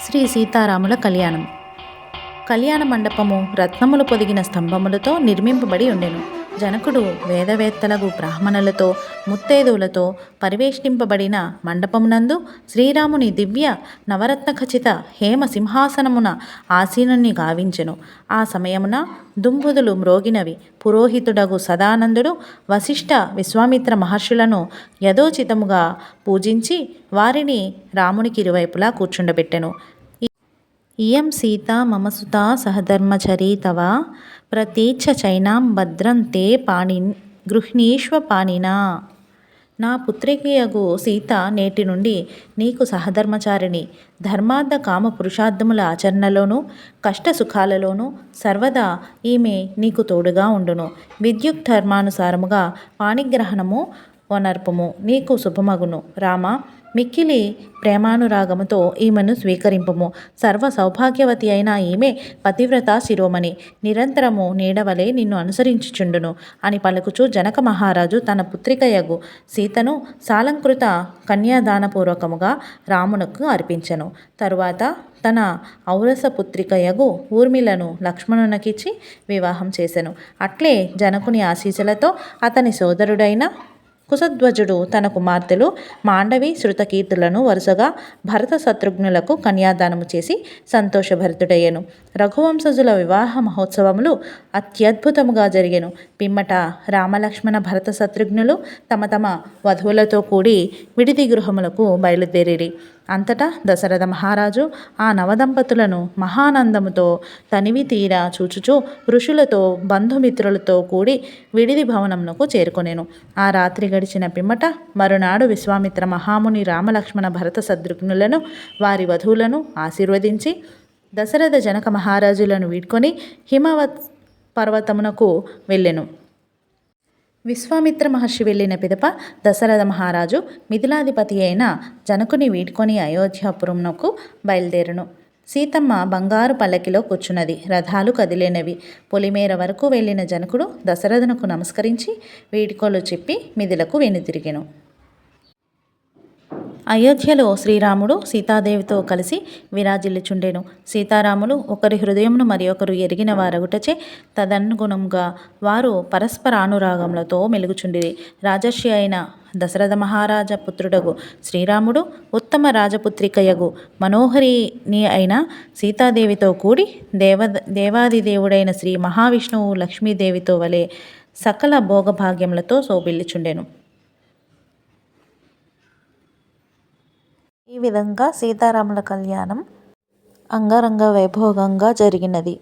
శ్రీ సీతారాముల కళ్యాణం. కళ్యాణ మండపము రత్నములు పొదిగిన స్తంభములతో నిర్మింపబడి ఉండెను. జనకుడు వేదవేత్తలకు బ్రాహ్మణులతో ముత్తైదువులతో పరివేష్టింపబడిన మండపమునందు శ్రీరాముని దివ్య నవరత్న ఖచిత హేమ సింహాసనమున ఆసీనుని గావించెను. ఆ సమయమున దుంబుదులు మ్రోగినవి. పురోహితుడగు సదానందుడు వశిష్ఠ విశ్వామిత్ర మహర్షులను యథోచితముగా పూజించి వారిని రామునికి ఇరువైపులా కూర్చుండబెట్టెను. ఇయం సీత మమ సుతా సహధర్మచరీ తవ ప్రతీచ్ఛ చైనాం భద్రం తే గృహ్ణీష్వ పాణినా. నా పుత్రికయగు సీత నేటి నుండి నీకు సహధర్మచారిణి. ధర్మార్థ కామ పురుషార్థముల ఆచరణలోనూ కష్ట సుఖాలలోనూ సర్వదా ఈమె నీకు తోడుగా ఉండును. విద్యుత్ ధర్మానుసారముగా పాణిగ్రహణము వనర్పము నీకు శుభమగును. రామ, మిక్కిలి ప్రేమానురాగముతో ఈమెను స్వీకరింపము. సర్వ సౌభాగ్యవతి అయిన ఈమె పతివ్రత శిరోమణి, నిరంతరము నీడవలే నిన్ను అనుసరించుచుండును అని పలుకుచు జనక మహారాజు తన పుత్రికయగు సీతను సాలంకృత కన్యాదానపూర్వకముగా రామునకు అర్పించెను. తరువాత తన ఔరస పుత్రికయగు ఊర్మిళను లక్ష్మణునకిచ్చి వివాహం చేసెను. అట్లే జనకుని ఆశీస్సులతో అతని సోదరుడైన కుశధ్వజుడు తన కుమార్తెలు మాండవి శృతకీర్తులను వరుసగా భరత శత్రుఘ్నులకు కన్యాదానము చేసి సంతోషభరితుడయ్యెను. రఘువంశజుల వివాహ మహోత్సవములు అత్యద్భుతముగా జరిగెను. పిమ్మట రామలక్ష్మణ భరత శత్రుఘ్నులు తమ తమ వధువులతో కూడి విడిది గృహములకు బయలుదేరిరి. అంతటా దశరథ మహారాజు ఆ నవదంపతులను మహానందముతో తనివి తీరా చూచుచూ ఋషులతో బంధుమిత్రులతో కూడి విడిది భవనమునకు చేరుకొనెను. ఆ రాత్రి గడిచిన పిమ్మట మరునాడు విశ్వామిత్ర మహాముని రామలక్ష్మణ భరత శత్రుఘ్నులను వారి వధువులను ఆశీర్వదించి దశరథ జనక మహారాజులను వీడ్కొని హిమవత్ పర్వతమునకు వెళ్ళెను. విశ్వామిత్ర మహర్షి వెళ్ళిన పిదప దశరథ మహారాజు మిథిలాధిపతి అయిన జనకుని వీడ్కొని అయోధ్యాపురమునకు బయలుదేరును. సీతమ్మ బంగారు పల్లకిలో కూర్చున్నది. రథాలు కదిలేనవి. పొలిమేర వరకు వెళ్ళిన జనకుడు దశరథునకు నమస్కరించి వీడ్కోలు చెప్పి మిథిలకు వెనుతిరిగెను. అయోధ్యలో శ్రీరాముడు సీతాదేవితో కలిసి విరాజిల్లుచుండెను. సీతారాములు ఒకరి హృదయమును మరి ఒకరు ఎరిగిన వారగుటచే తదనుగుణంగా వారు పరస్పరానురాగములతో మెలుగుచుండిరి. రాజర్షి అయిన దశరథ మహారాజ పుత్రుడగు శ్రీరాముడు ఉత్తమ రాజపుత్రికయగు మనోహరిని అయిన సీతాదేవితో కూడి దేవాదిదేవుడైన శ్రీ మహావిష్ణువు లక్ష్మీదేవితో వలె సకల భోగభాగ్యములతో శోభిల్లుచుండెను. ఈ విధంగా సీతారాముల కళ్యాణం అంగరంగ వైభోగంగా జరిగినది.